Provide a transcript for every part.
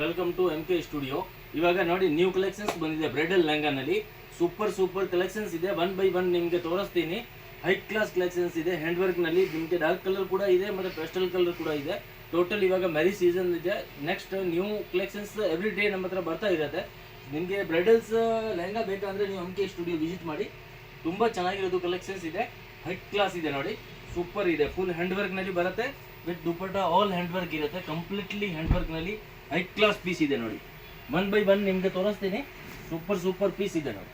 Welcome to MK studio. ಇವಾಗ ನೋಡಿ new collections ಬಂದಿದೆ ಬ್ರೈಡಲ್ ಲೆಹಂಗಾನಲ್ಲಿ. ಸೂಪರ್ ಕಲೆಕ್ಷನ್ಸ್ ಇದೆ. 1 by 1 ನಿಮಗೆ ತೋರಿಸ್ತೀನಿ. ಹೈ ಕ್ಲಾಸ್ ಕಲೆಕ್ಷನ್ಸ್ ಇದೆ. ಹ್ಯಾಂಡ್ ವರ್ಕ್ ನಲ್ಲಿ ನಿಮಗೆ ಡಾರ್ಕ್ ಕಲರ್ ಕೂಡ ಇದೆ ಮತ್ತೆ ಪೇಸ್ಟಲ್ ಕಲರ್ ಕೂಡ ಇದೆ. ಟೋಟಲ್ ಇವಾಗ ಮ್ಯಾರಿ ಸೀಸನ್ ಇದೆ. Next new collections every day ನಮ್ಮ ಹತ್ರ ಬರ್ತಾ ಇರುತ್ತೆ. ನಿಮಗೆ ಬ್ರೈಡಲ್ಸ್ ಲೆಹಂಗಾ ಬೇಕಂದ್ರೆ ನೀವು MK ಸ್ಟುಡಿಯೋ ವಿಸಿಟ್ ಮಾಡಿ. ತುಂಬಾ ಚೆನ್ನಾಗಿರೋದು ಕಲೆಕ್ಷನ್ಸ್ ಇದೆ. ಹೈ ಕ್ಲಾಸ್ ಇದೆ ನೋಡಿ. ಸೂಪರ್ ಇದೆ. ಫುಲ್ ಹ್ಯಾಂಡ್ ವರ್ಕ್ ನಲ್ಲಿ ಬರುತ್ತೆ with dupatta all hand work ಇರುತ್ತೆ. ಕಂಪ್ಲೀಟ್ಲಿ ಹ್ಯಾಂಡ್ ವರ್ಕ್ ನಲ್ಲಿ ಹೈ ಕ್ಲಾಸ್ ಪೀಸ್ ಇದೆ ನೋಡಿ. 1 by 1 ನಿಮಗೆ ತೋರಿಸ್ತೀನಿ. ಸೂಪರ್ ಪೀಸ್ ಇದೆ ನೋಡಿ.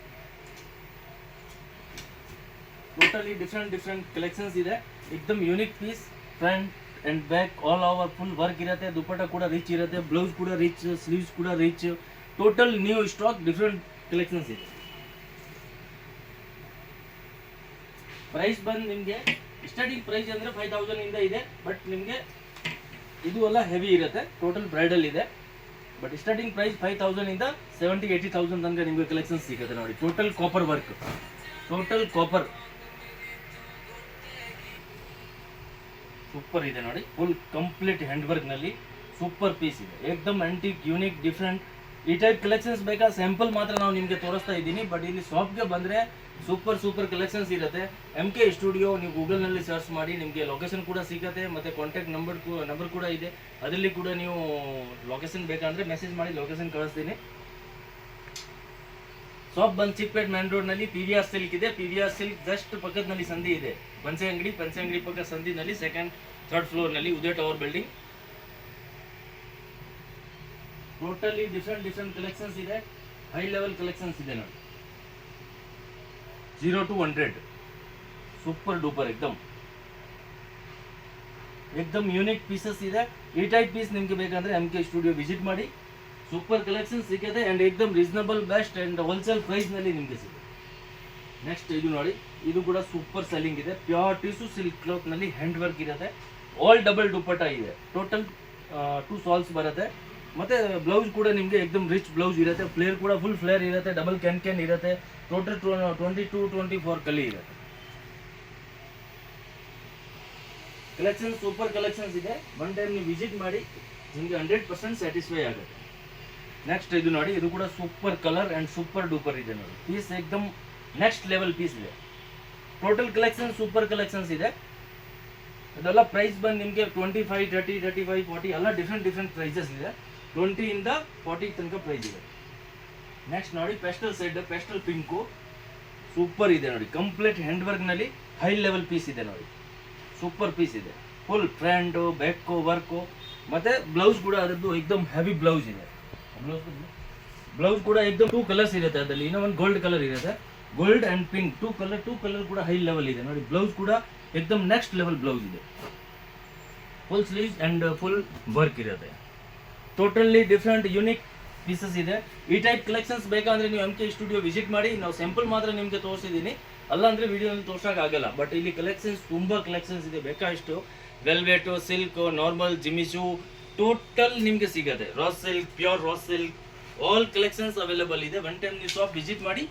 ಟೋಟಲಿ ಡಿಫ್ರೆಂಟ್ ಕಲೆಕ್ಷನ್ಸ್ ಇದೆ. एकदम unique piece. Front and back all over full work ಇರುತ್ತೆ. ದುಪಟ್ಟ ಕೂಡ ರಿಚ್ ಇರುತ್ತೆ. ಬ್ಲೌಸ್ ಕೂಡ ರಿಚ್, ಸ್ಲೀವ್ಸ್ ಕೂಡ rich. Total new stock different collections ಇದೆ. ಪ್ರೈಸ್ ಬಂದು ನಿಮಗೆ ಸ್ಟಾರ್ಟಿಂಗ್ ಪ್ರೈಸ್ ಅಂದ್ರೆ 5000 ಇಂದ ಇದೆ. ಬಟ್ ನಿಮಗೆ ಇದು ಎಲ್ಲ ಹೆವಿ ಇರುತ್ತೆ. ಟೋಟಲ್ ಬ್ರೈಡಲ್ ಇದೆ. ಬಟ್ ಸ್ಟಾರ್ಟಿಂಗ್ ಪ್ರೈಸ್ 5000 ಇಂದ 70,000-80,000 ತನಕ ನಿಮಗೆ ಕಲೆಕ್ಷನ್ಸ್ ಸಿಗುತ್ತೆ ನೋಡಿ. Total copper work, total copper. Super ಇದೆ ನೋಡಿ. ಫುಲ್ ಕಂಪ್ಲೀಟ್ ಹ್ಯಾಂಡ್ ವರ್ಕ್ ನಲ್ಲಿ ಸೂಪರ್ ಪೀಸ್ ಇದೆ. ಏಕ್ದಮ್ ಆಂಟಿಕ್, ಯೂನಿಕ್, ಡಿಫ್ರೆಂಟ್. ಈ ಟೈಪ್ ಕಲೆಕ್ಷನ್ಸ್ ಬೇಕಾ ಸ್ಯಾಂಪಲ್ ಮಾತ್ರ ನಾವು ನಿಮಗೆ ತೋರಿಸ್ತಾ ಇದ್ದೀನಿ. ಬಟ್ ಇಲ್ಲಿ ಶಾಪ್ಗೆ ಬಂದರೆ ಸೂಪರ್ ಕಲೆಕ್ಷನ್ಸ್ ಇರುತ್ತೆ. MK ಸ್ಟುಡಿಯೋ ನೀವು ಗೂಗಲ್ನಲ್ಲಿ ಸರ್ಚ್ ಮಾಡಿ ನಿಮಗೆ ಲೊಕೇಶನ್ ಕೂಡ ಸಿಗುತ್ತೆ. ಮತ್ತು ಕಾಂಟ್ಯಾಕ್ಟ್ ನಂಬರ್ ಕೂಡ ಇದೆ. ಅದರಲ್ಲಿ ಕೂಡ ನೀವು ಲೊಕೇಶನ್ ಬೇಕಂದರೆ ಮೆಸೇಜ್ ಮಾಡಿ ಲೊಕೇಶನ್ ಕಳಿಸ್ತೀನಿ. ಶಾಪ್ ಬಂದು ಚಿಕ್ಕಪೇಟ್ ಮೇನ್ ರೋಡ್ನಲ್ಲಿ PVR ಸಿಲ್ಕ್ ಇದೆ. PVR ಸಿಲ್ಕ್ ಜಸ್ಟ್ ಪಕ್ಕದಲ್ಲಿ ಸಂಧಿ ಇದೆ. ಪಂಚೆ ಅಂಗಡಿ ಪಕ್ಕ ಸಂಧಿನಲ್ಲಿ 2nd 3rd ಫ್ಲೋರ್ನಲ್ಲಿ Udaya tower building. Totally different collections ಇದೆ. ಹೈ ಲೆವೆಲ್ ಕಲೆಕ್ಷನ್ಸ್ ಇದೆ ನೋಡಿ. 0 to 100 ಸೂಪರ್ ಡೂಪರ್ एकदम ಯೂನಿಕ್ ಪೀಸಸ್ ಇದೆ. ಈ ಟೈಪ್ ಪೀಸ್ ನಿಮಗೆ ಬೇಕಂದ್ರೆ MK ಸ್ಟುಡಿಯೋ ವಿಸಿಟ್ ಮಾಡಿ. ಸೂಪರ್ ಕಲೆಕ್ಷನ್ ಸಿಗುತ್ತೆ ಅಂಡ್ एकदम reasonable best and wholesale price ನಲ್ಲಿ ನಿಮಗೆ ಸಿಗುತ್ತೆ. ನೆಕ್ಸ್ಟ್ ಇದು ನೋಡಿ. ಇದು ಕೂಡ ಸೂಪರ್ ಸೆಲ್ಲಿಂಗ್ ಇದೆ. ಪ್ಯೂರ್ ಟಿಶ್ಯೂ ಸಿಲ್ಕ್ ಕ್ಲಾತ್ ನಲ್ಲಿ ಹ್ಯಾಂಡ್ ವರ್ಕ್ ಇರುತ್ತೆ. ಆಲ್ ಡಬಲ್ ದುಪಟ್ಟ ಇದೆ. ಟೋಟಲ್ 2 ಸಾಲ್ಸ್ ಬರುತ್ತೆ. ಮತ್ತೆ ಬ್ಲೌಸ್ ಕೂಡ ನಿಮಗೆ एकदम ರಿಚ್ ಬ್ಲೌಸ್ ಇರುತ್ತೆ. ಫ್ಲೇರ್ ಕೂಡ ಫುಲ್ ಫ್ಲೇರ್ ಇರುತ್ತೆ. ಡಬಲ್ ಕ್ಯಾನ್ ಇರುತ್ತೆ. ಟೋಟಲ್ 22-24 ಕಲಿ ಇರುತ್ತೆ. ಕಲೆಕ್ಷನ್ ಸೂಪರ್ ಕಲೆಕ್ಷನ್ಸ್ ಇದೆ. ಒನ್ ಟೈಮ್ ನೀವು ವಿಸಿಟ್ ಮಾಡಿ ನಿಮಗೆ 100% ಸ್ಯಾಟಿಸ್ಫೈ ಆಗುತ್ತೆ. ನೆಕ್ಸ್ಟ್ ಇದು ನೋಡಿ. ಇದು ಕೂಡ super colour and super duper ಇದೆ ನೋಡಿ. ಪೀಸ್ एकदम ನೆಕ್ಸ್ಟ್ ಲೆವೆಲ್ ಪೀಸ್ ಇದೆ. ಟೋಟಲ್ ಕಲೆಕ್ಷನ್ ಸೂಪರ್ ಕಲೆಕ್ಷನ್ಸ್ ಇದೆ. ಇದೆಲ್ಲ ಪ್ರೈಸ್ ಬಂದು ನಿಮಗೆ 25, 30, 35, 40 ಎಲ್ಲ ಡಿಫ್ರೆಂಟ್ ಪ್ರೈಸಸ್ ಇದೆ. 20 ಇಂದ 40 ತನಕ ಪ್ರೈಸ್ ಇದೆ. ನೆಕ್ಸ್ಟ್ ನೋಡಿ pastel shade, pastel pink super ಇದೆ ನೋಡಿ. ಕಂಪ್ಲೀಟ್ ಹ್ಯಾಂಡ್ ವರ್ಕ್ ನಲ್ಲಿ ಹೈ ಲೆವೆಲ್ ಪೀಸ್ ಇದೆ ನೋಡಿ. ಸೂಪರ್ ಪೀಸ್ ಇದೆ. ಫುಲ್ ಫ್ರಂಟ್ ಬ್ಯಾಕ್ ವರ್ಕು ಮತ್ತೆ ಬ್ಲೌಸ್ ಕೂಡ ಅದರದ್ದು एकदम ಹೆವಿ ಬ್ಲೌಸ್ ಇದೆ. ಬ್ಲೌಸ್ ಕೂಡ एकदम 2 ಕಲರ್ಸ್ ಇರುತ್ತೆ. ಅದರಲ್ಲಿ ಇನ್ನೂ ಒಂದು ಗೋಲ್ಡ್ ಕಲರ್ ಇರುತ್ತೆ. ಗೋಲ್ಡ್ ಅಂಡ್ ಪಿಂಕ್ 2 ಕಲರ್ ಕೂಡ ಹೈ ಲೆವೆಲ್ ಇದೆ ನೋಡಿ. ಬ್ಲೌಸ್ ಕೂಡ एकदम ನೆಕ್ಸ್ಟ್ ಲೆವೆಲ್ ಬ್ಲೌಸ್ ಇದೆ. Full sleeves and full work ಇರುತ್ತೆ. ಟೋಟಲಿ ಡಿಫ್ರೆಂಟ್ ಯೂನಿಕ್ ಪೀಸಸ್ ಇದೆ. ಈ ಟೈಪ್ ಕಲೆಕ್ಷನ್ಸ್ ಬೇಕಂದ್ರೆ ನೀವು MK ಸ್ಟುಡಿಯೋ ವಿಸಿಟ್ ಮಾಡಿ. ನಾವು ಸ್ಯಾಂಪಲ್ ಮಾತ್ರ ನಿಮಗೆ ತೋರಿಸಿದ್ದೀನಿ. ಅಲ್ಲಾಂದ್ರೆ ವಿಡಿಯೋನಲ್ಲಿ ತೋರ್ಸೋಕ್ಕಾಗಲ್ಲ. ಬಟ್ ಇಲ್ಲಿ ಕಲೆಕ್ಷನ್ಸ್ ತುಂಬಾ ಕಲೆಕ್ಷನ್ಸ್ ಇದೆ. ಬೇಕಾಷ್ಟು ವೆಲ್ವೆಟು, ಸಿಲ್ಕ್, ನಾರ್ಮಲ್, ಜಿಮಿಚು ಟೋಟಲ್ ನಿಮಗೆ ಸಿಗುತ್ತೆ. ರಾಸ್ ಸಿಲ್ಕ್, ಪ್ಯೂರ್ ರಾಸ್ ಸಿಲ್ಕ್ ಆಲ್ ಕಲೆಕ್ಷನ್ಸ್ ಅವೈಲೇಬಲ್ ಇದೆ. ಒನ್ ಟೈಮ್ ನೀವು ಶಾಪ್ ವಿಸಿಟ್ ಮಾಡಿ